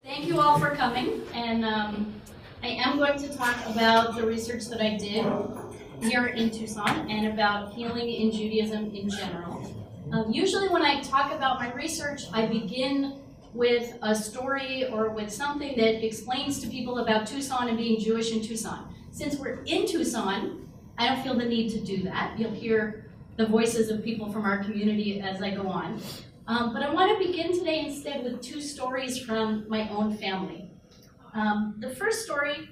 Thank you all for coming, and I am going to talk about the research that I did here in Tucson and about healing in Judaism in general. Usually when I talk about my research, I begin with a story or with something that explains to people about Tucson and being Jewish in Tucson. Since we're in Tucson, I don't feel the need to do that. You'll hear the voices of people from our community as I go on. But I want to begin today instead with two stories from my own family. The first story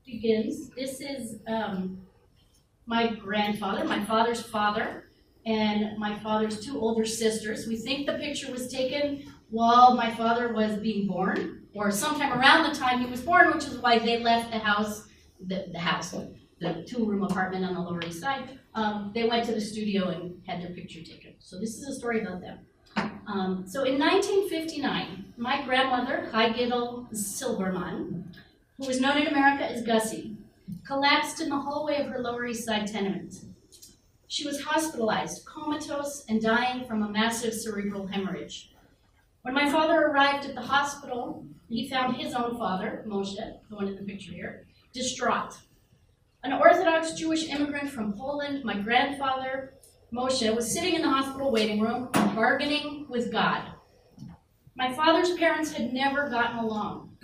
begins, this is my grandfather, my father's father, and my father's two older sisters. We think the picture was taken while my father was being born, or sometime around the time he was born, which is why they left the house, the two-room apartment on the Lower East Side. They went to the studio and had their picture taken. So this is a story about them. So in 1959, my grandmother, Gila Silverman, who was known in America as Gussie, collapsed in the hallway of her Lower East Side tenement. She was hospitalized, comatose, and dying from a massive cerebral hemorrhage. When my father arrived at the hospital, he found his own father, Moshe, the one in the picture here, distraught. An Orthodox Jewish immigrant from Poland, my grandfather, Moshe, was sitting in the hospital waiting room, bargaining with God. My father's parents had never gotten along.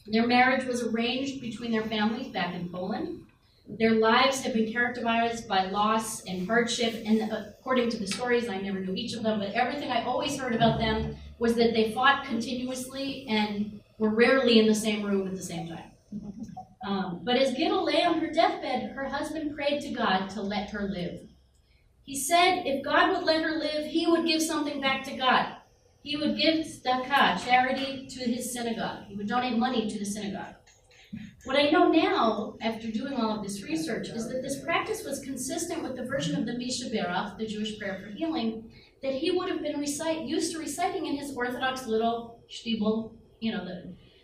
Their marriage was arranged between their families back in Poland. Their lives had been characterized by loss and hardship, and according to the stories, I never knew each of them, but everything I always heard about them was that they fought continuously and were rarely in the same room at the same time. But as Gila lay on her deathbed, her husband prayed to God to let her live. He said if God would let her live, he would give something back to God. He would give tzedakah, charity, to his synagogue. He would donate money to the synagogue. What I know now, after doing all of this research, is that this practice was consistent with the version of the Mi Sheberach, the Jewish prayer for healing, that he would have been used to reciting in his Orthodox little shtibel,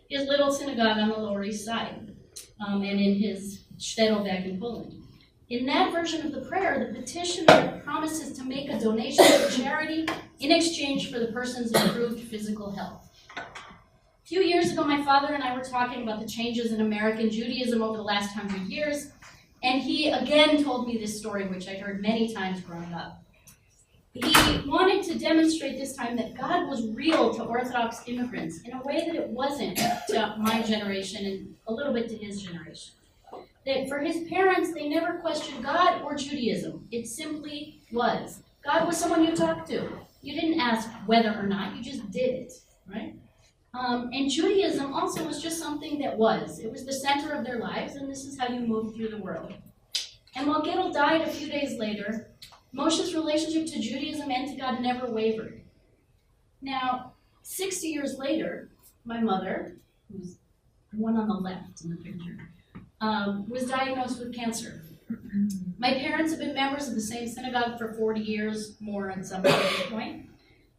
his little synagogue on the Lower East Side, and in his shtetl back in Poland. In that version of the prayer, the petitioner promises to make a donation to charity in exchange for the person's improved physical health. A few years ago, my father and I were talking about the changes in American Judaism over the last 100 years, and he again told me this story, which I'd heard many times growing up. He wanted to demonstrate this time that God was real to Orthodox immigrants in a way that it wasn't to my generation and a little bit to his generation. That for his parents, they never questioned God or Judaism. It simply was. God was someone you talked to. You didn't ask whether or not, you just did it, right? And Judaism also was just something that was. It was the center of their lives, and this is how you moved through the world. And while Gila died a few days later, Moshe's relationship to Judaism and to God never wavered. Now, 60 years later, my mother, who's the one on the left in the picture, was diagnosed with cancer. My parents have been members of the same synagogue for 40 years, more at some point.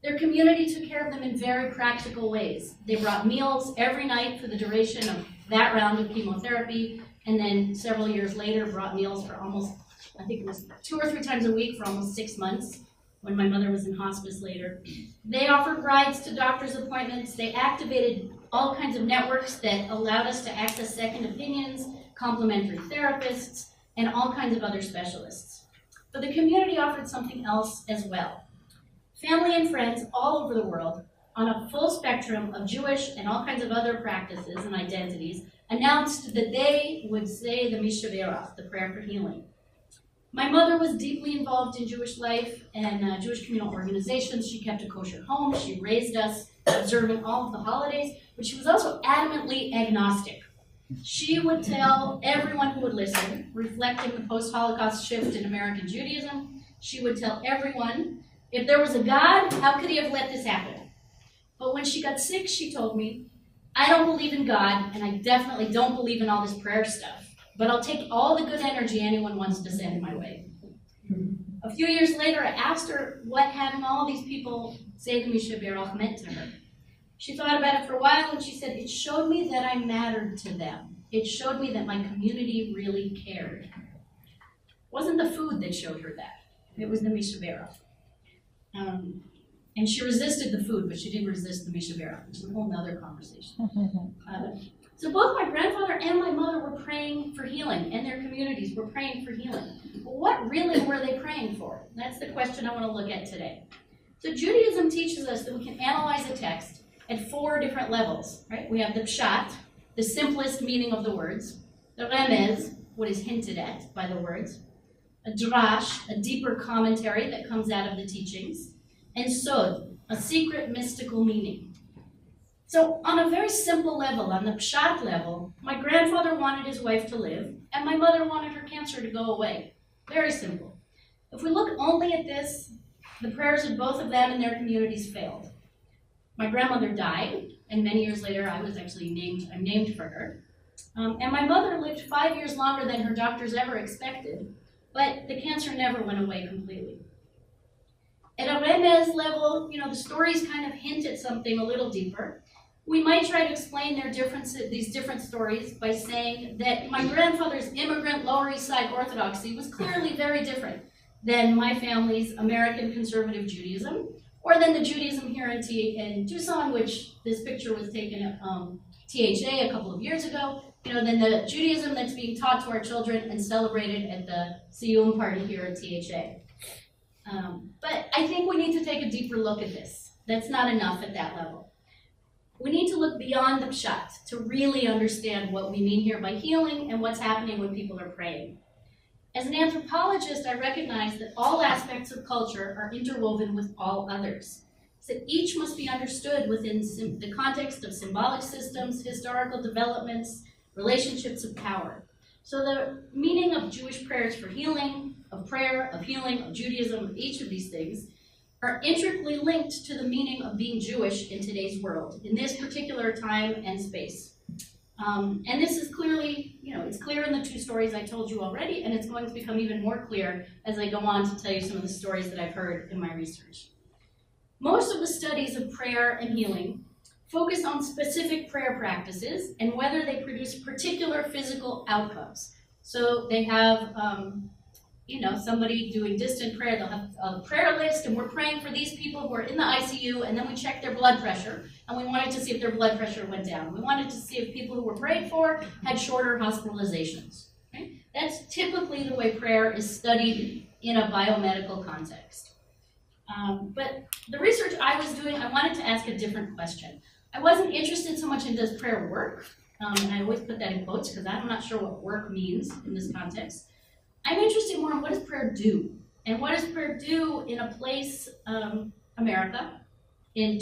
Their community took care of them in very practical ways. They brought meals every night for the duration of that round of chemotherapy, and then several years later brought meals for almost, I think it was 2 or 3 times a week for almost 6 months when my mother was in hospice later. They offered rides to doctor's appointments. They activated all kinds of networks that allowed us to access second opinions, complementary therapists, and all kinds of other specialists. But the community offered something else as well. Family and friends all over the world, on a full spectrum of Jewish and all kinds of other practices and identities, announced that they would say the Mi Sheberach, the prayer for healing. My mother was deeply involved in Jewish life and Jewish communal organizations. She kept a kosher home. She raised us observing all of the holidays, but she was also adamantly agnostic. She would tell everyone who would listen, reflecting the post-Holocaust shift in American Judaism, she would tell everyone, if there was a God, how could he have let this happen? But when she got sick, she told me, I don't believe in God, and I definitely don't believe in all this prayer stuff, but I'll take all the good energy anyone wants to send my way. A few years later, I asked her what having all these people say the Mi Sheberach meant to her. She thought about it for a while, and she said, it showed me that I mattered to them. It showed me that my community really cared. It wasn't the food that showed her that. It was the Mi Sheberach. And she resisted the food, but she didn't resist the Mi Sheberach, which is a whole other conversation. So both my grandfather and my mother were praying for healing, and their communities were praying for healing. But what really were they praying for? That's the question I want to look at today. So Judaism teaches us that we can analyze a text at 4 different levels, right? We have the pshat, the simplest meaning of the words, the remez, what is hinted at by the words, a drash, a deeper commentary that comes out of the teachings, and sod, a secret mystical meaning. So on a very simple level, on the pshat level, my grandfather wanted his wife to live, and my mother wanted her cancer to go away. Very simple. If we look only at this, the prayers of both of them and their communities failed. My grandmother died, and many years later I was actually named for her. And my mother lived 5 years longer than her doctors ever expected, but the cancer never went away completely. At a remez level, the stories kind of hint at something a little deeper. We might try to explain these different stories by saying that my grandfather's immigrant Lower East Side Orthodoxy was clearly very different than my family's American conservative Judaism, or than the Judaism here in Tucson, which this picture was taken at THA a couple of years ago, than the Judaism that's being taught to our children and celebrated at the Siyum party here at THA. But I think we need to take a deeper look at this. That's not enough at that level. We need to look beyond the pshat to really understand what we mean here by healing and what's happening when people are praying. As an anthropologist, I recognize that all aspects of culture are interwoven with all others, so each must be understood within the context of symbolic systems, historical developments, relationships of power. So the meaning of Jewish prayers for healing, of prayer, of healing, of Judaism, of each of these things, are intricately linked to the meaning of being Jewish in today's world, in this particular time and space. And this is clearly, it's clear in the 2 stories I told you already, and it's going to become even more clear as I go on to tell you some of the stories that I've heard in my research. Most of the studies of prayer and healing focus on specific prayer practices and whether they produce particular physical outcomes. So they have somebody doing distant prayer, they'll have a prayer list, and we're praying for these people who are in the ICU, and then we check their blood pressure, and we wanted to see if their blood pressure went down. We wanted to see if people who were prayed for had shorter hospitalizations. Okay? That's typically the way prayer is studied in a biomedical context. But the research I was doing, I wanted to ask a different question. I wasn't interested so much in does prayer work, and I always put that in quotes because I'm not sure what work means in this context. I'm interested more in what does prayer do? And what does prayer do in a place, America, in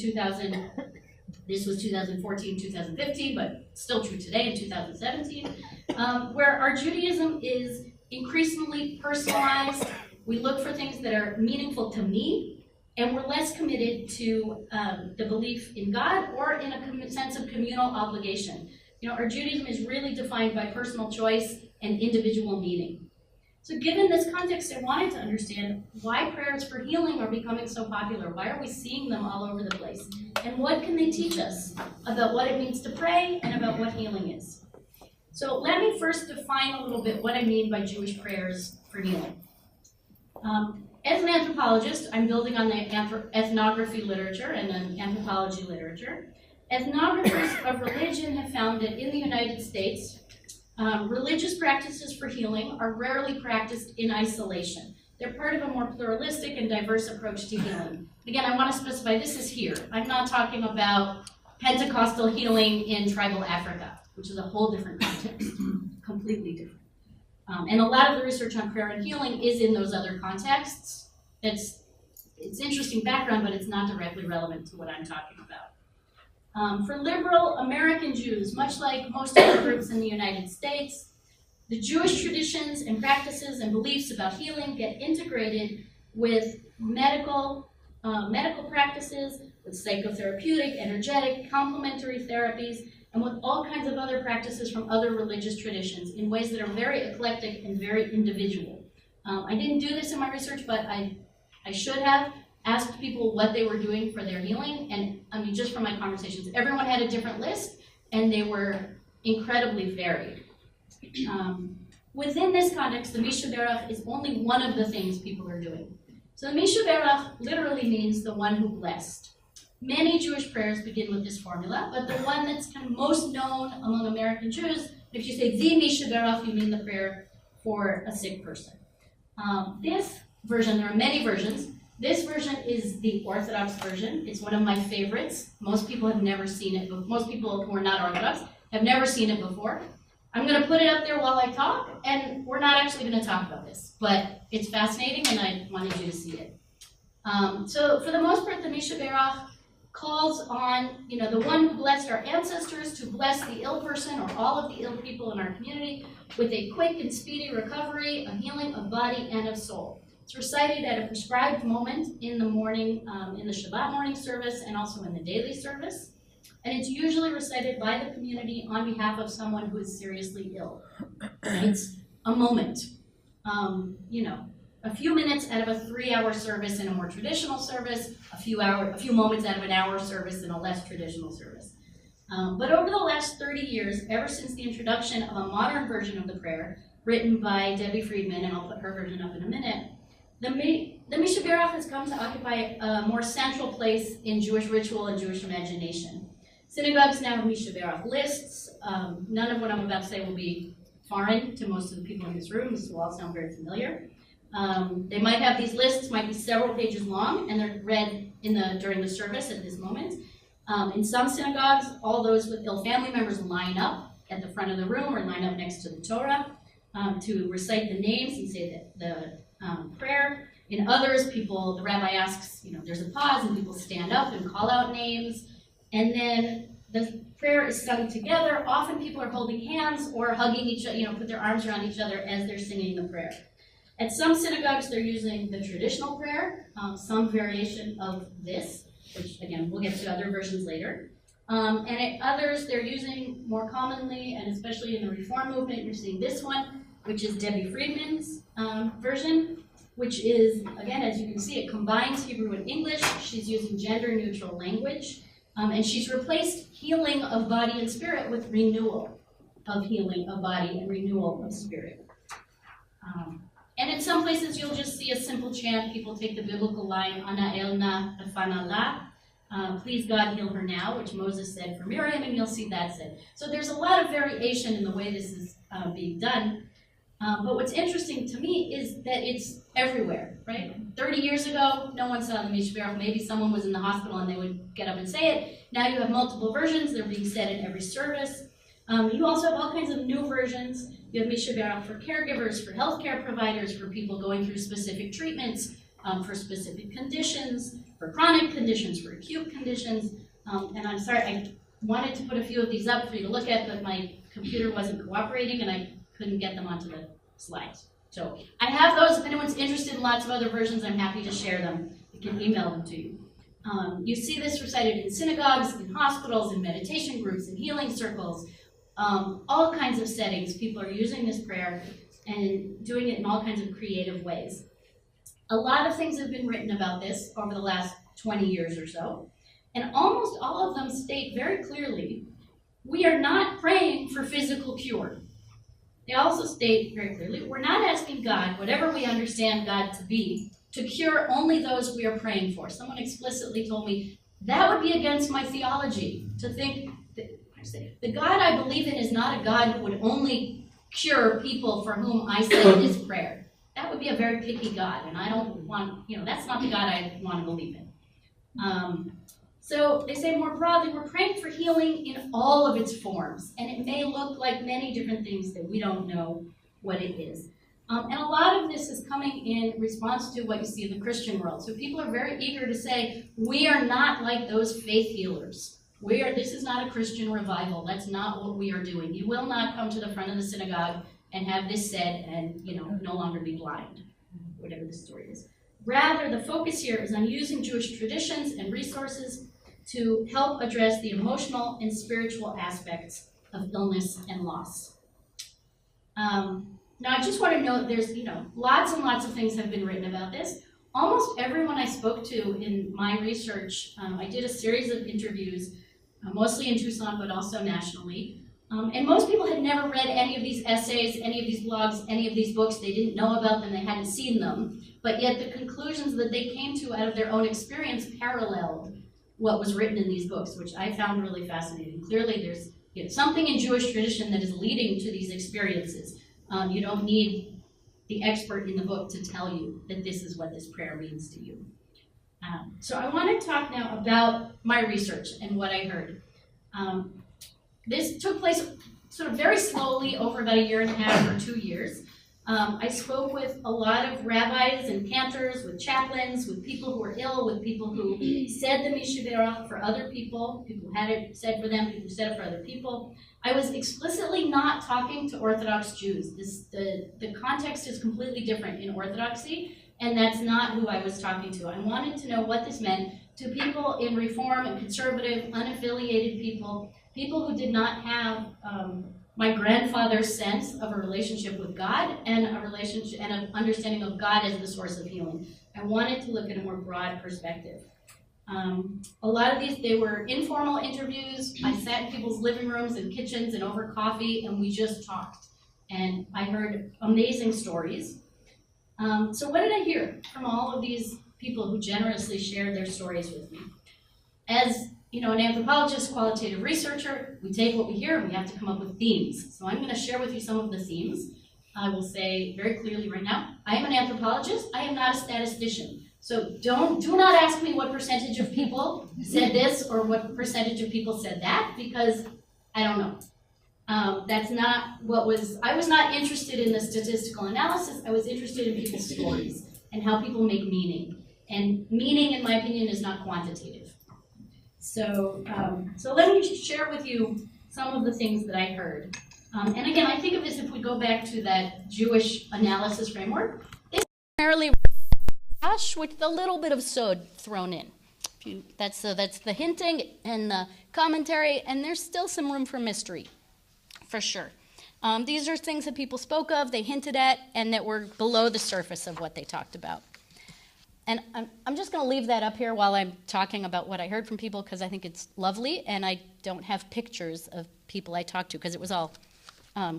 this was 2014, 2015, but still true today in 2017, where our Judaism is increasingly personalized. We look for things that are meaningful to me, and we're less committed to the belief in God or in a sense of communal obligation. Our Judaism is really defined by personal choice and individual meaning. So given this context, I wanted to understand why prayers for healing are becoming so popular. Why are we seeing them all over the place? And what can they teach us about what it means to pray and about what healing is? So let me first define a little bit what I mean by Jewish prayers for healing. As an anthropologist, I'm building on the ethnography literature and then anthropology literature. Ethnographers of religion have found that in the United States, religious practices for healing are rarely practiced in isolation. They're part of a more pluralistic and diverse approach to healing. Again, I want to specify this is here. I'm not talking about Pentecostal healing in tribal Africa, which is a whole different context, completely different. And a lot of the research on prayer and healing is in those other contexts. It's interesting background, but it's not directly relevant to what I'm talking about. For liberal American Jews, much like most other groups in the United States, the Jewish traditions and practices and beliefs about healing get integrated with medical practices, with psychotherapeutic, energetic, complementary therapies, and with all kinds of other practices from other religious traditions in ways that are very eclectic and very individual. I didn't do this in my research, but I should have asked people what they were doing for their healing, and just from my conversations, everyone had a different list, and they were incredibly varied. Within this context, the Mi Sheberach is only one of the things people are doing. So the Mi Sheberach literally means the one who blessed. Many Jewish prayers begin with this formula, but the one that's kind of most known among American Jews, if you say the Mi Sheberach, you mean the prayer for a sick person. This version, there are many versions. This version is the Orthodox version. It's one of my favorites. Most people have never seen it, but most people who are not Orthodox have never seen it before. I'm going to put it up there while I talk, and we're not actually going to talk about this, but it's fascinating, and I wanted you to see it. So for the most part, the Mi Sheberach calls on, the one who blessed our ancestors to bless the ill person or all of the ill people in our community with a quick and speedy recovery, a healing of body and of soul. It's recited at a prescribed moment in the morning, in the Shabbat morning service, and also in the daily service. And it's usually recited by the community on behalf of someone who is seriously ill. It's a moment, a few minutes out of a 3-hour service in a more traditional service, a few moments out of an hour service in a less traditional service. But over the last 30 years, ever since the introduction of a modern version of the prayer, written by Debbie Friedman, and I'll put her version up in a minute, the Mi Sheberach has come to occupy a more central place in Jewish ritual and Jewish imagination. Synagogues now have Mi Sheberach lists. None of what I'm about to say will be foreign to most of the people in this room. This will all sound very familiar. They might have these lists, might be several pages long, and they're read during the service at this moment. In some synagogues, all those with ill family members line up at the front of the room or line up next to the Torah to recite the names and say the prayer. In others, the rabbi asks, there's a pause and people stand up and call out names. And then the prayer is sung together. Often people are holding hands or hugging each other, put their arms around each other as they're singing the prayer. At some synagogues, they're using the traditional prayer, some variation of this, which again, we'll get to other versions later. And at others, they're using more commonly, and especially in the Reform movement, you're seeing this one, which is Debbie Friedman's version, which is, again, as you can see, it combines Hebrew and English. She's using gender-neutral language, and she's replaced healing of body and spirit with renewal of healing of body and renewal of spirit. And in some places, you'll just see a simple chant. People take the biblical line, Ana elna fanala, please God heal her now, which Moses said for Miriam, and you'll see that said. So there's a lot of variation in the way this is being done. But what's interesting to me is that it's everywhere, right? 30 years ago, no one saw the Mi Sheberach. Maybe someone was in the hospital and they would get up and say it. Now you have multiple versions. They're being said in every service. You also have all kinds of new versions. You have Mi Sheberach for caregivers, for healthcare providers, for people going through specific treatments, for specific conditions, for chronic conditions, for acute conditions. And I'm sorry, I wanted to put a few of these up for you to look at, but my computer wasn't cooperating and I couldn't get them onto the slides. So I have those. If anyone's interested in lots of other versions, I'm happy to share them. I can email them to you. You see this recited in synagogues, in hospitals, in meditation groups, in healing circles, all kinds of settings. People are using this prayer and doing it in all kinds of creative ways. A lot of things have been written about this over the last 20 years or so, and almost all of them state very clearly, we are not praying for physical cure. They also state very clearly, we're not asking God, whatever we understand God to be, to cure only those we are praying for. Someone explicitly told me, that would be against my theology, to think that the God I believe in is not a God who would only cure people for whom I say this prayer. That would be a very picky God, and I don't want, that's not the God I want to believe in. So they say more broadly, we're praying for healing in all of its forms, and it may look like many different things that we don't know what it is. And a lot of this is coming in response to what you see in the Christian world. So people are very eager to say, we are not like those faith healers. This is not a Christian revival. That's not what we are doing. You will not come to the front of the synagogue and have this said and, no longer be blind, whatever the story is. Rather, the focus here is on using Jewish traditions and resources to help address the emotional and spiritual aspects of illness and loss. Now, I just want to note there's, lots and lots of things have been written about this. Almost everyone I spoke to in my research, I did a series of interviews, mostly in Tucson, but also nationally, And most people had never read any of these essays, any of these blogs, any of these books. They didn't know about them, they hadn't seen them. But yet the conclusions that they came to out of their own experience paralleled what was written in these books, which I found really fascinating. Clearly there's something in Jewish tradition that is leading to these experiences. You don't need the expert in the book to tell you that this is what this prayer means to you. So I want to talk now about my research and what I heard. This took place sort of very slowly over about 1.5 years or 2 years. I spoke with a lot of rabbis and cantors, with chaplains, with people who were ill, with people who said the Mi Sheberach for other people who had it said for them, people who said it for other people. I was explicitly not talking to Orthodox Jews. The context is completely different in Orthodoxy, and that's not who I was talking to. I wanted to know what this meant to people in Reform and Conservative, unaffiliated people, people who did not have my grandfather's sense of a relationship with God and a relationship and an understanding of God as the source of healing. I wanted to look at a more broad perspective. A lot of these, they were informal interviews. I sat in people's living rooms and kitchens and over coffee, and we just talked. And I heard amazing stories. So what did I hear from all of these people who generously shared their stories with me? As an anthropologist, qualitative researcher, we take what we hear and we have to come up with themes. So I'm going to share with you some of the themes. I will say very clearly right now, I am an anthropologist, I am not a statistician. So do not ask me what percentage of people said this or what percentage of people said that, because I don't know. That's not I was not interested in the statistical analysis, I was interested in people's stories and how people make meaning. And meaning, in my opinion, is not quantitative. So let me share with you some of the things that I heard. And again, I think of this, if we go back to that Jewish analysis framework, it's primarily Rash with a little bit of Sod thrown in. That's the hinting and the commentary, and there's still some room for mystery, for sure. These are things that people spoke of, they hinted at, and that were below the surface of what they talked about. And I'm just going to leave that up here while I'm talking about what I heard from people, because I think it's lovely, and I don't have pictures of people I talked to because it was all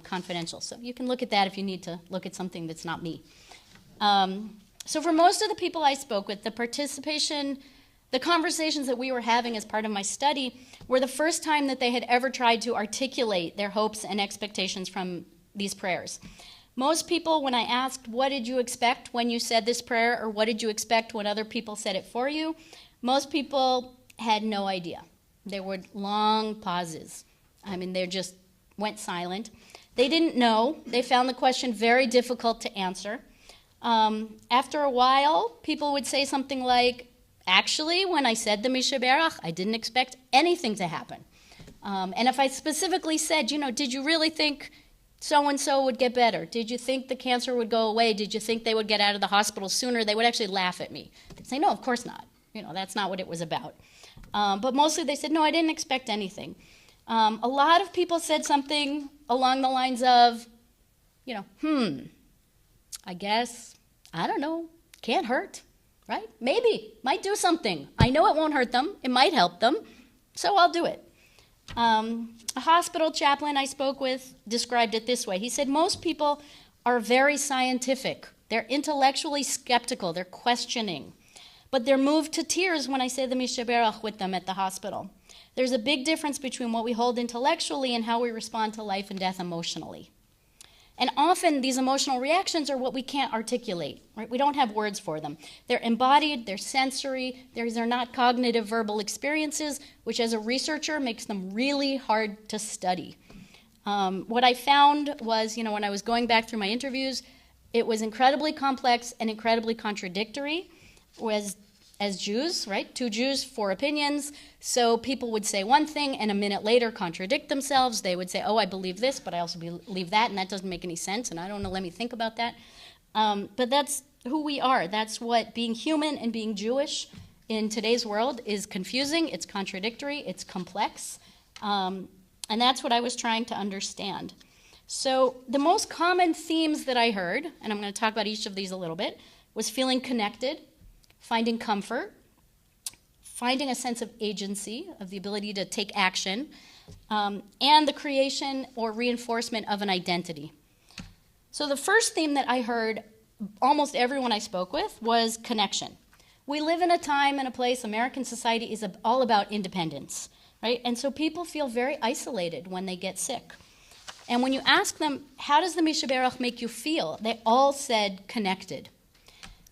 confidential. So you can look at that if you need to look at something that's not me. So for most of the people I spoke with, the conversations that we were having as part of my study were the first time that they had ever tried to articulate their hopes and expectations from these prayers. Most people, when I asked, what did you expect when you said this prayer, or what did you expect when other people said it for you, most people had no idea. There were long pauses. I mean, they just went silent. They didn't know. They found the question very difficult to answer. After a while, people would say something like, actually, when I said the Mi Sheberach, I didn't expect anything to happen. And if I specifically said, did you really think so-and-so would get better? Did you think the cancer would go away? Did you think they would get out of the hospital sooner? They would actually laugh at me. They'd say, no, of course not. That's not what it was about. But mostly they said, no, I didn't expect anything. A lot of people said something along the lines of, I guess, I don't know, can't hurt, right? Maybe, might do something. I know it won't hurt them. It might help them, so I'll do it. A hospital chaplain I spoke with described it this way. He said, most people are very scientific. They're intellectually skeptical. They're questioning. But they're moved to tears when I say the Mi Sheberach with them at the hospital. There's a big difference between what we hold intellectually and how we respond to life and death emotionally. And often these emotional reactions are what we can't articulate, right? We don't have words for them. They're embodied, they're sensory, they're not cognitive verbal experiences, which as a researcher makes them really hard to study. What I found was, when I was going back through my interviews, it was incredibly complex and incredibly contradictory, as Jews, right? 2 Jews, 4 opinions. So people would say one thing and a minute later contradict themselves. They would say, oh, I believe this, but I also believe that, and that doesn't make any sense, and I don't know, let me think about that. But that's who we are. That's what being human and being Jewish in today's world is: confusing, it's contradictory, it's complex. And that's what I was trying to understand. So the most common themes that I heard, and I'm going to talk about each of these a little bit, was feeling connected, finding comfort, finding a sense of agency, of the ability to take action, and the creation or reinforcement of an identity. So the first theme that I heard almost everyone I spoke with was connection. We live in a time and a place, American society is all about independence, right? And so people feel very isolated when they get sick. And when you ask them, how does the Mi Sheberach make you feel? They all said connected.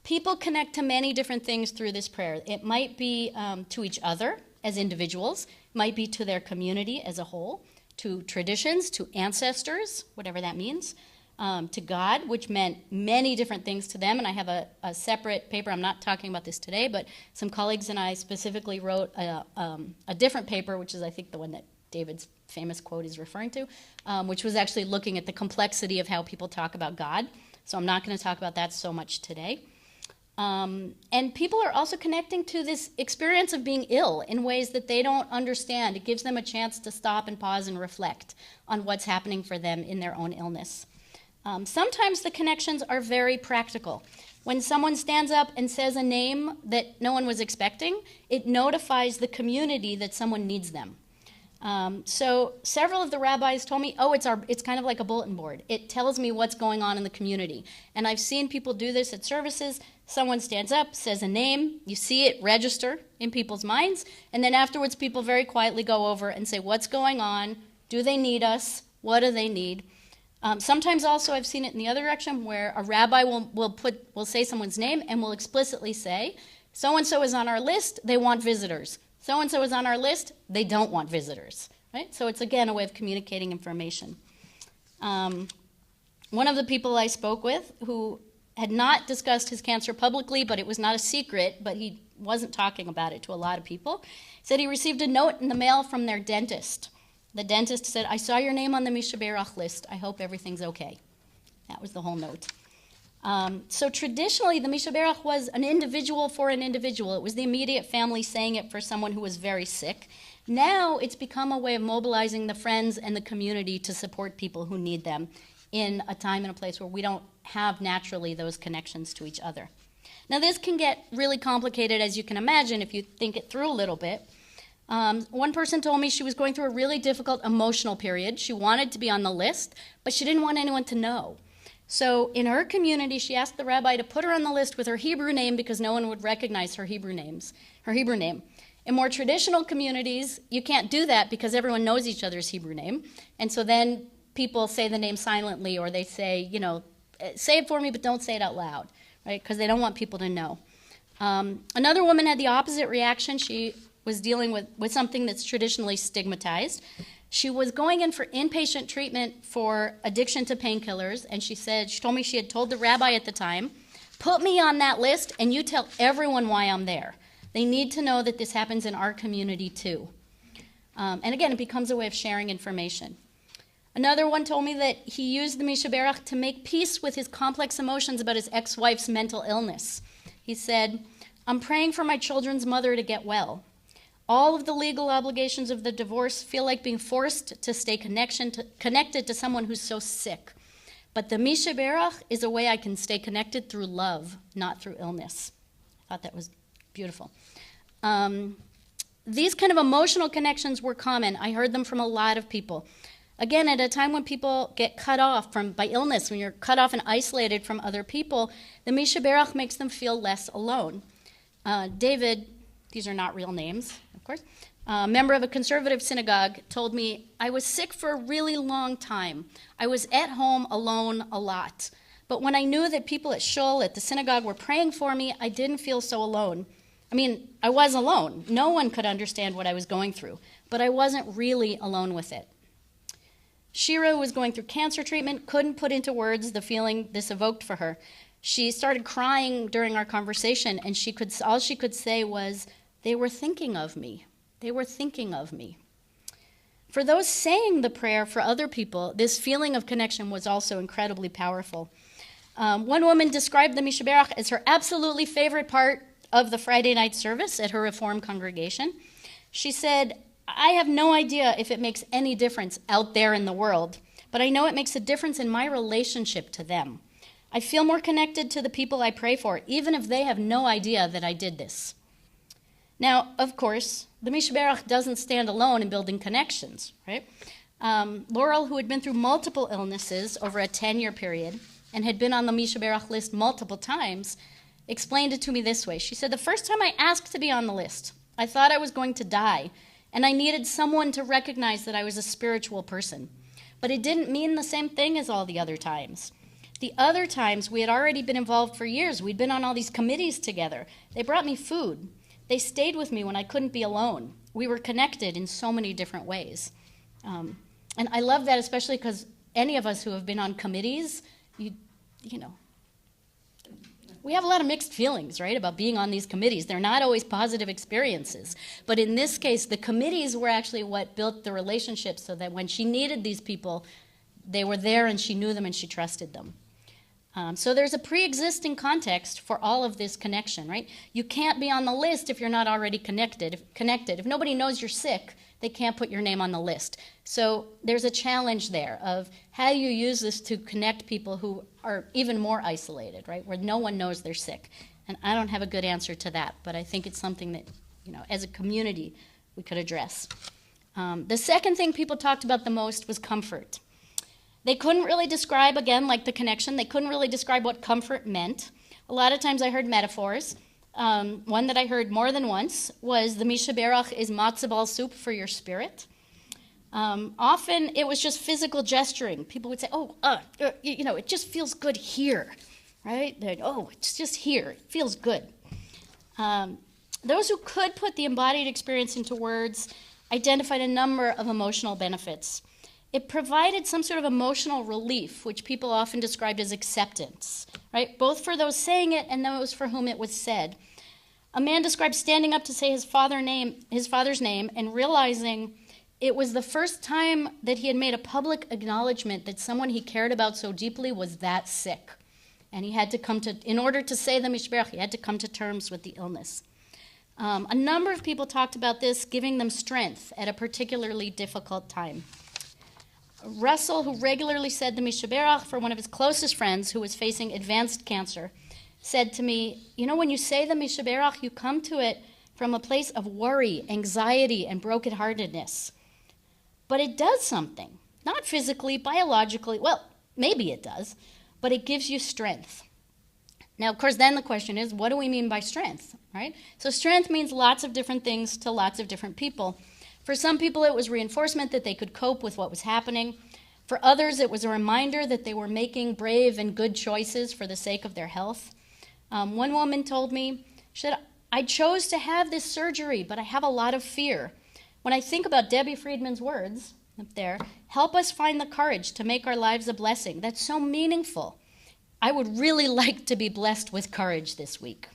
People connect to many different things through this prayer. It might be to each other as individuals, it might be to their community as a whole, to traditions, to ancestors, whatever that means, to God, which meant many different things to them. And I have a separate paper. I'm not talking about this today, but some colleagues and I specifically wrote a different paper, which is, I think, the one that David's famous quote is referring to, which was actually looking at the complexity of how people talk about God. So I'm not going to talk about that so much today. And people are also connecting to this experience of being ill in ways that they don't understand. It gives them a chance to stop and pause and reflect on what's happening for them in their own illness. Sometimes the connections are very practical. When someone stands up and says a name that no one was expecting, it notifies the community that someone needs them. So several of the rabbis told me, it's kind of like a bulletin board. It tells me what's going on in the community. And I've seen people do this at services. Someone stands up, says a name, you see it register in people's minds, and then afterwards people very quietly go over and say, what's going on? Do they need us? What do they need? Sometimes also I've seen it in the other direction where a rabbi will say someone's name and will explicitly say, so-and-so is on our list, they want visitors. So-and-so is on our list, they don't want visitors, right? So it's, again, a way of communicating information. One of the people I spoke with who had not discussed his cancer publicly, but it was not a secret, but he wasn't talking about it to a lot of people, said he received a note in the mail from their dentist. The dentist said, I saw your name on the Mi Sheberach list. I hope everything's okay. That was the whole note. So traditionally, the Mi Sheberach was an individual for an individual. It was the immediate family saying it for someone who was very sick. Now it's become a way of mobilizing the friends and the community to support people who need them in a time and a place where we don't have naturally those connections to each other. Now this can get really complicated, as you can imagine, if you think it through a little bit. One person told me she was going through a really difficult emotional period. She wanted to be on the list, but she didn't want anyone to know. So in her community, she asked the rabbi to put her on the list with her Hebrew name because no one would recognize her Hebrew name. In more traditional communities, you can't do that because everyone knows each other's Hebrew name. And so then people say the name silently, or they say, say it for me, but don't say it out loud, right? Because they don't want people to know. Another woman had the opposite reaction. She was dealing with something that's traditionally stigmatized. She was going in for inpatient treatment for addiction to painkillers, and she told me she had told the rabbi at the time, put me on that list and you tell everyone why I'm there. They need to know that this happens in our community too. And again, it becomes a way of sharing information. Another one told me that he used the Mi Sheberach to make peace with his complex emotions about his ex-wife's mental illness. He said, I'm praying for my children's mother to get well. All of the legal obligations of the divorce feel like being forced to stay connected to someone who's so sick. But the Mi Sheberach is a way I can stay connected through love, not through illness. I thought that was beautiful. These kind of emotional connections were common. I heard them from a lot of people. Again, at a time when people get cut off by illness, when you're cut off and isolated from other people, the Mi Sheberach makes them feel less alone. David, these are not real names, of course, a member of a conservative synagogue told me, I was sick for a really long time. I was at home alone a lot. But when I knew that people at Shul, at the synagogue, were praying for me, I didn't feel so alone. I mean, I was alone. No one could understand what I was going through, but I wasn't really alone with it. Shira was going through cancer treatment, couldn't put into words the feeling this evoked for her. She started crying during our conversation, and all she could say was, they were thinking of me. They were thinking of me. For those saying the prayer for other people, this feeling of connection was also incredibly powerful. One woman described the Mi Sheberach as her absolutely favorite part of the Friday night service at her Reform congregation. She said, I have no idea if it makes any difference out there in the world, but I know it makes a difference in my relationship to them. I feel more connected to the people I pray for, even if they have no idea that I did this. Now, of course, the Mi Sheberach doesn't stand alone in building connections, right? Laurel, who had been through multiple illnesses over a 10-year period and had been on the Mi Sheberach list multiple times, explained it to me this way. She said, the first time I asked to be on the list, I thought I was going to die, and I needed someone to recognize that I was a spiritual person. But it didn't mean the same thing as all the other times. The other times, we had already been involved for years. We'd been on all these committees together. They brought me food. They stayed with me when I couldn't be alone. We were connected in so many different ways. And I love that, especially because any of us who have been on committees, you know, we have a lot of mixed feelings, right, about being on these committees. They're not always positive experiences. But in this case, the committees were actually what built the relationship so that when she needed these people, they were there and she knew them and she trusted them. So there's a pre-existing context for all of this connection, right? You can't be on the list if you're not already connected. If nobody knows you're sick, they can't put your name on the list. So there's a challenge there of how you use this to connect people who are even more isolated, right, where no one knows they're sick. And I don't have a good answer to that, but I think it's something that, you know, as a community we could address. The second thing people talked about the most was comfort. They couldn't really describe, again, like the connection, they couldn't really describe what comfort meant. A lot of times I heard metaphors. One that I heard more than once was the Mi Sheberach is matzo ball soup for your spirit. Often it was just physical gesturing. People would say, you know, it just feels good here, right? It's just here. It feels good. Those who could put the embodied experience into words identified a number of emotional benefits. It provided some sort of emotional relief, which people often described as acceptance, right? Both for those saying it and those for whom it was said. A man described standing up to say his father's name and realizing it was the first time that he had made a public acknowledgement that someone he cared about so deeply was that sick. And he had to in order to say the Mi Sheberach, he had to come to terms with the illness. A number of people talked about this giving them strength at a particularly difficult time. Russell, who regularly said the Mi Sheberach for one of his closest friends who was facing advanced cancer, said to me, you know, when you say the Mi Sheberach, you come to it from a place of worry, anxiety, and brokenheartedness. But it does something, not physically, biologically, well, maybe it does, but it gives you strength. Now, of course, then the question is, what do we mean by strength, right? So strength means lots of different things to lots of different people. For some people, it was reinforcement that they could cope with what was happening. For others, it was a reminder that they were making brave and good choices for the sake of their health. One woman told me, she said, I chose to have this surgery, but I have a lot of fear. When I think about Debbie Friedman's words up there, help us find the courage to make our lives a blessing. That's so meaningful. I would really like to be blessed with courage this week.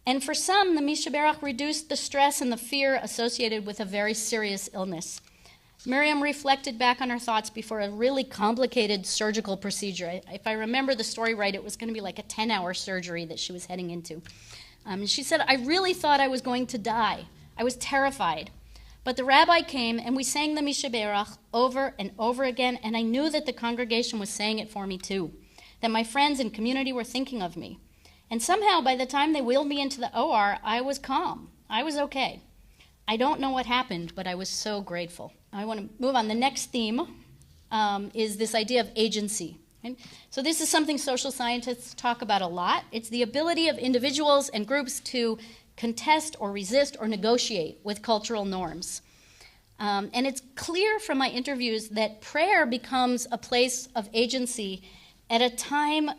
And for some, the Mi Sheberach reduced the stress and the fear associated with a very serious illness. Miriam reflected back on her thoughts before a really complicated surgical procedure. If I remember the story right, it was going to be like a 10-hour surgery that she was heading into. And she said, I really thought I was going to die. I was terrified. But the rabbi came and we sang the Mi Sheberach over and over again, and I knew that the congregation was saying it for me too, that my friends and community were thinking of me. And somehow, by the time they wheeled me into the OR, I was calm. I was okay. I don't know what happened, but I was so grateful. I want to move on. The next theme is this idea of agency. Right? So this is something social scientists talk about a lot. It's the ability of individuals and groups to contest or resist or negotiate with cultural norms. And it's clear from my interviews that prayer becomes a place of agency at a time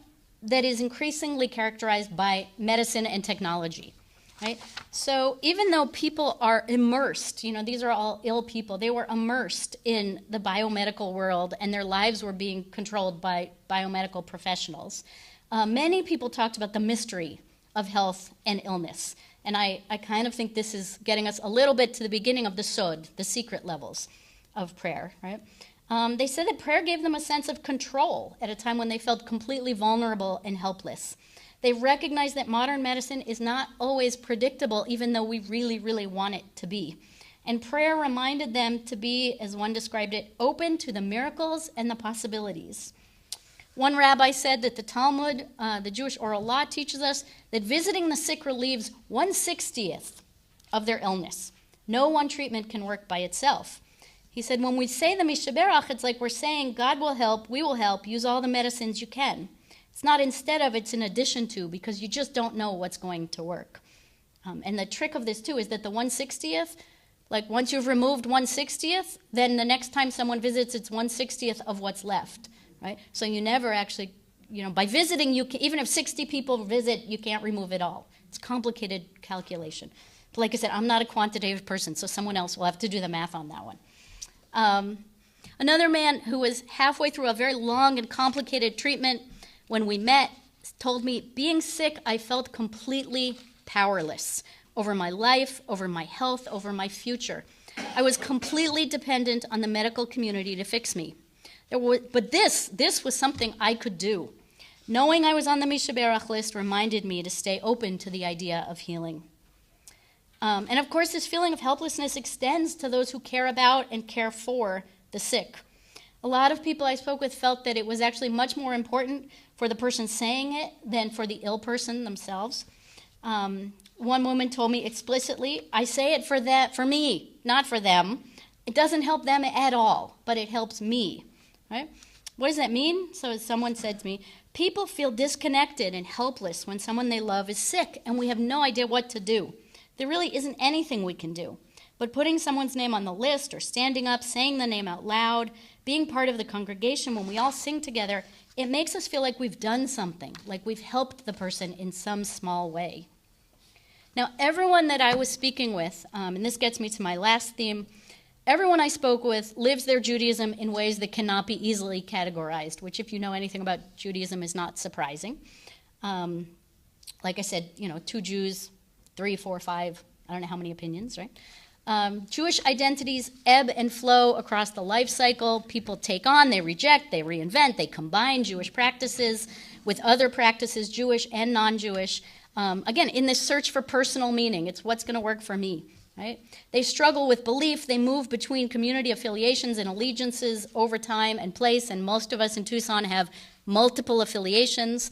that is increasingly characterized by medicine and technology, right? So even though people are immersed, you know, these are all ill people, they were immersed in the biomedical world and their lives were being controlled by biomedical professionals. Many people talked about the mystery of health and illness. And I kind of think this is getting us a little bit to the beginning of the sod, the secret levels of prayer, right? They said that prayer gave them a sense of control at a time when they felt completely vulnerable and helpless. They recognized that modern medicine is not always predictable, even though we really, really want it to be. And prayer reminded them to be, as one described it, open to the miracles and the possibilities. One rabbi said that the Talmud, the Jewish oral law, teaches us that visiting the sick relieves 1/60th of their illness. No one treatment can work by itself. He said, when we say the Mi Sheberach, it's like we're saying, God will help, we will help, use all the medicines you can. It's not instead of, it's in addition to, because you just don't know what's going to work. And the trick of this, too, is that the 1/60th, like once you've removed 1/60th, then the next time someone visits, it's 1/60th of what's left, right? So you never actually, by visiting, even if 60 people visit, you can't remove it all. It's complicated calculation. But like I said, I'm not a quantitative person, so someone else will have to do the math on that one. Another man who was halfway through a very long and complicated treatment when we met told me, being sick, I felt completely powerless over my life, over my health, over my future. I was completely dependent on the medical community to fix me. But this was something I could do. Knowing I was on the Mi Sheberach list reminded me to stay open to the idea of healing. And of course, this feeling of helplessness extends to those who care about and care for the sick. A lot of people I spoke with felt that it was actually much more important for the person saying it than for the ill person themselves. One woman told me explicitly, I say it for me, not for them. It doesn't help them at all, but it helps me. Right? What does that mean? So as someone said to me, people feel disconnected and helpless when someone they love is sick, and we have no idea what to do. There really isn't anything we can do. But putting someone's name on the list or standing up, saying the name out loud, being part of the congregation when we all sing together, it makes us feel like we've done something, like we've helped the person in some small way. Now, everyone that I was speaking with, and this gets me to my last theme, everyone I spoke with lives their Judaism in ways that cannot be easily categorized, which if you know anything about Judaism is not surprising. Like I said, 2 Jews, 3, 4, 5, I don't know how many opinions, right? Jewish identities ebb and flow across the life cycle. People take on, they reject, they reinvent, they combine Jewish practices with other practices, Jewish and non-Jewish. Again, in this search for personal meaning, it's what's going to work for me, right? They struggle with belief. They move between community affiliations and allegiances over time and place, and most of us in Tucson have multiple affiliations,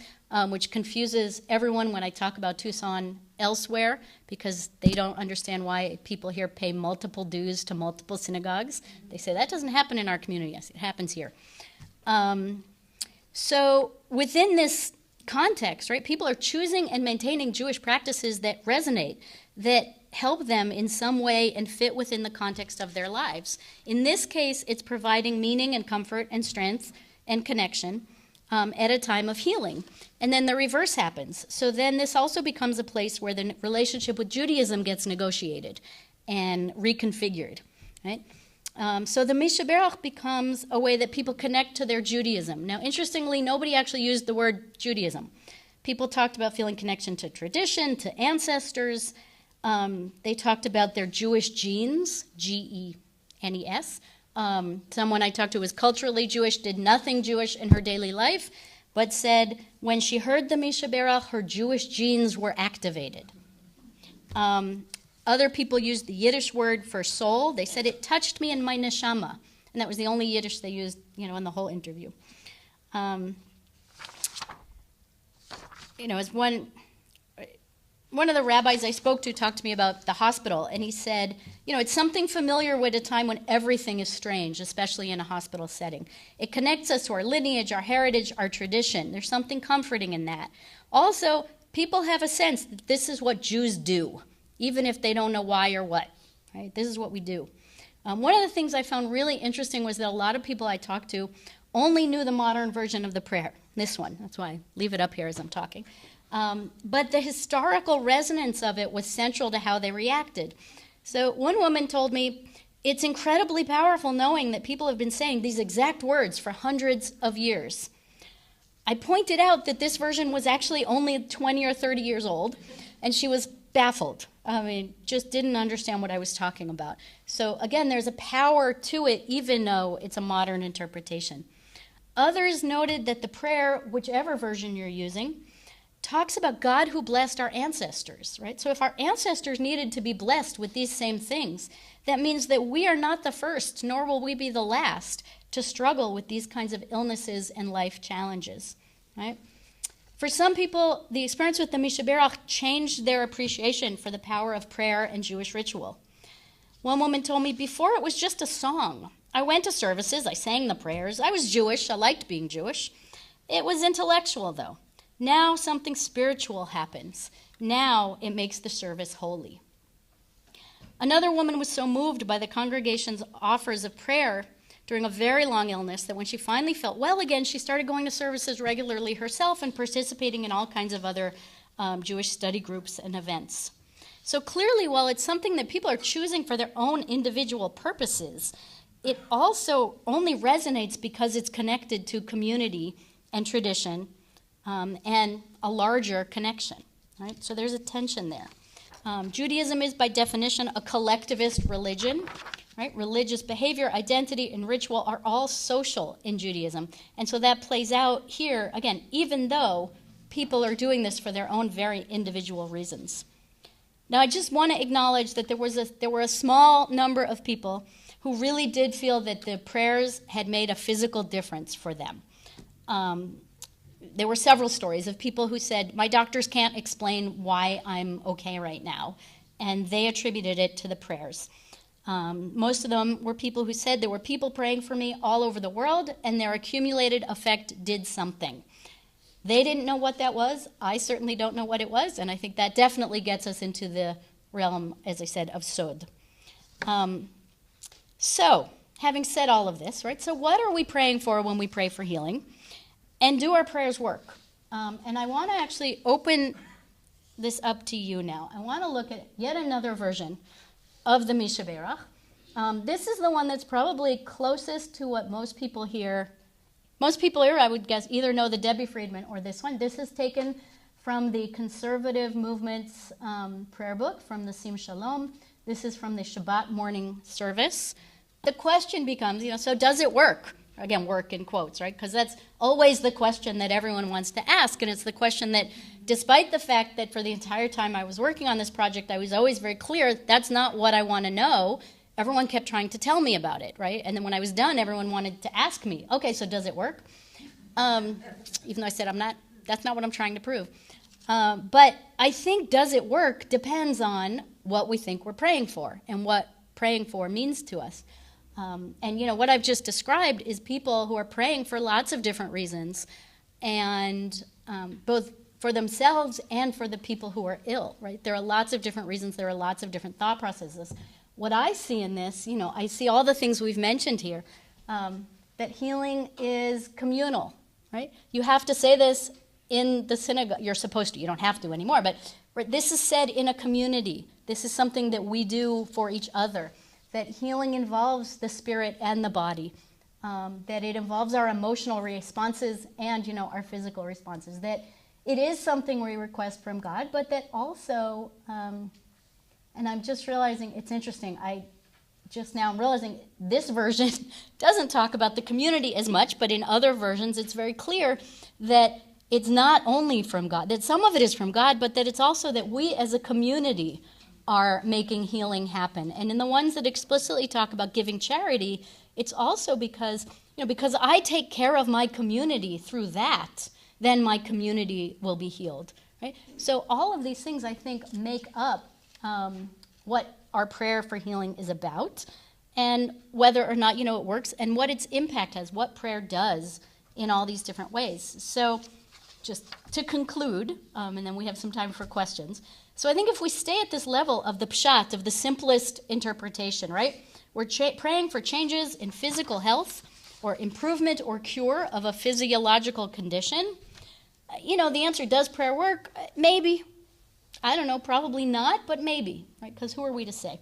which confuses everyone when I talk about Tucson elsewhere, because they don't understand why people here pay multiple dues to multiple synagogues. They say, that doesn't happen in our community. Yes, it happens here. So within this context, right, people are choosing and maintaining Jewish practices that resonate, that help them in some way and fit within the context of their lives. In this case, it's providing meaning and comfort and strength and connection at a time of healing. And then the reverse happens. So then this also becomes a place where the relationship with Judaism gets negotiated and reconfigured, right? So the Mi Sheberach becomes a way that people connect to their Judaism. Now, interestingly, nobody actually used the word Judaism. People talked about feeling connection to tradition, to ancestors. They talked about their Jewish genes, G-E-N-E-S. Someone I talked to was culturally Jewish, did nothing Jewish in her daily life, but said when she heard the Mi Sheberach, her Jewish genes were activated. Other people used the Yiddish word for soul. They said it touched me in my neshama, and that was the only Yiddish they used, in the whole interview. As one of the rabbis I spoke to talked to me about the hospital, and he said, it's something familiar with a time when everything is strange, especially in a hospital setting. It connects us to our lineage, our heritage, our tradition. There's something comforting in that. Also, people have a sense that this is what Jews do, even if they don't know why or what. Right? This is what we do. One of the things I found really interesting was that a lot of people I talked to only knew the modern version of the prayer, this one. That's why I leave it up here as I'm talking. But the historical resonance of it was central to how they reacted. So one woman told me, it's incredibly powerful knowing that people have been saying these exact words for hundreds of years. I pointed out that this version was actually only 20 or 30 years old, and she was baffled. Just didn't understand what I was talking about. So again, there's a power to it, even though it's a modern interpretation. Others noted that the prayer, whichever version you're using, talks about God who blessed our ancestors, right? So if our ancestors needed to be blessed with these same things, that means that we are not the first, nor will we be the last, to struggle with these kinds of illnesses and life challenges, right? For some people, the experience with the Mi Sheberach changed their appreciation for the power of prayer and Jewish ritual. One woman told me, before it was just a song. I went to services, I sang the prayers, I was Jewish, I liked being Jewish. It was intellectual, though. Now something spiritual happens. Now it makes the service holy. Another woman was so moved by the congregation's offers of prayer during a very long illness that when she finally felt well again, she started going to services regularly herself and participating in all kinds of other Jewish study groups and events. So clearly, while it's something that people are choosing for their own individual purposes, it also only resonates because it's connected to community and tradition and a larger connection. Right? So there's a tension there. Judaism is, by definition, a collectivist religion. Right? Religious behavior, identity, and ritual are all social in Judaism. And so that plays out here, again, even though people are doing this for their own very individual reasons. Now, I just want to acknowledge that there were a small number of people who really did feel that the prayers had made a physical difference for them. There were several stories of people who said, my doctors can't explain why I'm okay right now, and they attributed it to the prayers. Most of them were people who said there were people praying for me all over the world, and their accumulated effect did something. They didn't know what that was. I certainly don't know what it was, and I think that definitely gets us into the realm, as I said, of Sod. So, having said all of this, right, so what are we praying for when we pray for healing? And do our prayers work? And I want to actually open this up to you now. I want to look at yet another version of the Mi Sheberach. This is the one that's probably closest to what most people here, I would guess, either know the Debbie Friedman or this one. This is taken from the conservative movement's prayer book, from the Sim Shalom. This is from the Shabbat morning service. The question becomes, so does it work? Again, work in quotes, right? Because that's always the question that everyone wants to ask. And it's the question that, despite the fact that for the entire time I was working on this project, I was always very clear, that's not what I want to know. Everyone kept trying to tell me about it, right? And then when I was done, everyone wanted to ask me, okay, so does it work? Even though I said, that's not what I'm trying to prove. But I think does it work depends on what we think we're praying for and what praying for means to us. And what I've just described is people who are praying for lots of different reasons, and both for themselves and for the people who are ill, right? There are lots of different reasons. There are lots of different thought processes. What I see in this, I see all the things we've mentioned here, that healing is communal, right? You have to say this in the synagogue. You're supposed to. You don't have to anymore, but this is said in a community. This is something that we do for each other. That healing involves the spirit and the body, that it involves our emotional responses and, our physical responses, that it is something we request from God, but that also, and I'm just realizing, it's interesting, I'm realizing this version doesn't talk about the community as much, but in other versions it's very clear that it's not only from God, that some of it is from God, but that it's also that we as a community are making healing happen. And in the ones that explicitly talk about giving charity, it's also because I take care of my community through that, then my community will be healed. Right? So all of these things, I think, make up what our prayer for healing is about, and whether or not, it works, and what its impact has, what prayer does in all these different ways. So just to conclude, and then we have some time for questions. So I think if we stay at this level of the pshat, of the simplest interpretation, right? We're praying for changes in physical health or improvement or cure of a physiological condition. The answer, does prayer work? Maybe. I don't know, probably not, but maybe, right? Because who are we to say?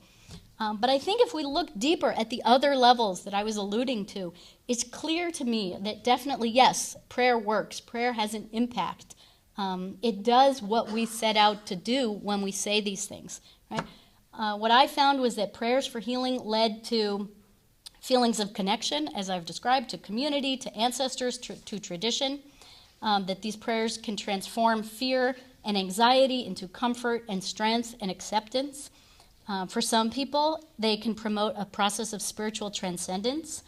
But I think if we look deeper at the other levels that I was alluding to, it's clear to me that definitely, yes, prayer works. Prayer has an impact. It does what we set out to do when we say these things. Right? What I found was that prayers for healing led to feelings of connection, as I've described, to community, to ancestors, to tradition, that these prayers can transform fear and anxiety into comfort and strength and acceptance. For some people, they can promote a process of spiritual transcendence.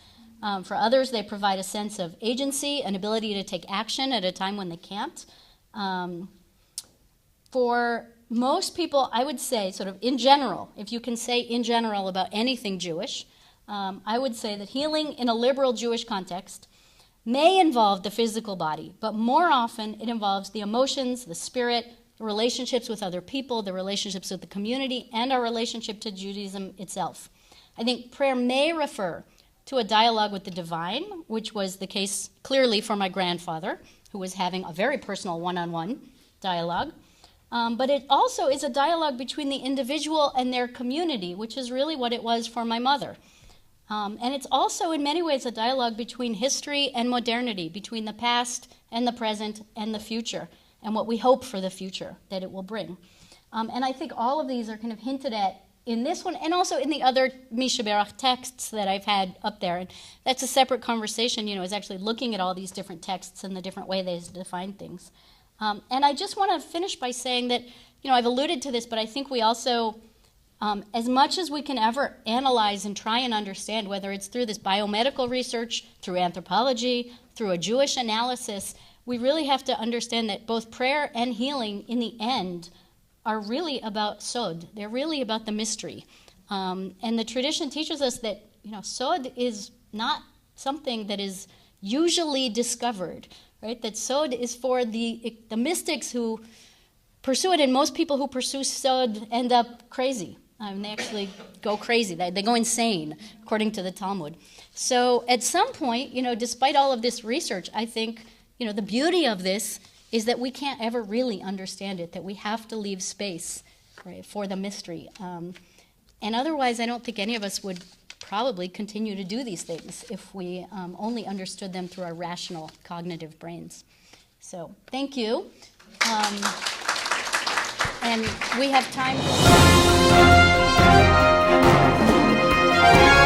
For others, they provide a sense of agency, an ability to take action at a time when they can't. For most people, I would say, sort of in general, if you can say in general about anything Jewish, I would say that healing in a liberal Jewish context may involve the physical body, but more often it involves the emotions, the spirit, the relationships with other people, the relationships with the community, and our relationship to Judaism itself. I think prayer may refer to a dialogue with the divine, which was the case clearly for my grandfather, who was having a very personal one-on-one dialogue. But it also is a dialogue between the individual and their community, which is really what it was for my mother. And it's also, in many ways, a dialogue between history and modernity, between the past and the present and the future, and what we hope for the future that it will bring. And I think all of these are kind of hinted at in this one, and also in the other Mi Sheberach texts that I've had up there. And that's a separate conversation, is actually looking at all these different texts and the different way they define things. And I just want to finish by saying that, I've alluded to this, but I think we also, as much as we can ever analyze and try and understand, whether it's through this biomedical research, through anthropology, through a Jewish analysis, we really have to understand that both prayer and healing in the end are really about sod. They're really about the mystery. And the tradition teaches us that, sod is not something that is usually discovered, right? That sod is for the mystics who pursue it, and most people who pursue sod end up crazy. They actually go crazy. They go insane, according to the Talmud. So at some point, despite all of this research, I think, the beauty of this is that we can't ever really understand it, that we have to leave space, right, for the mystery. And otherwise, I don't think any of us would probably continue to do these things if we only understood them through our rational, cognitive brains. So thank you. And we have time for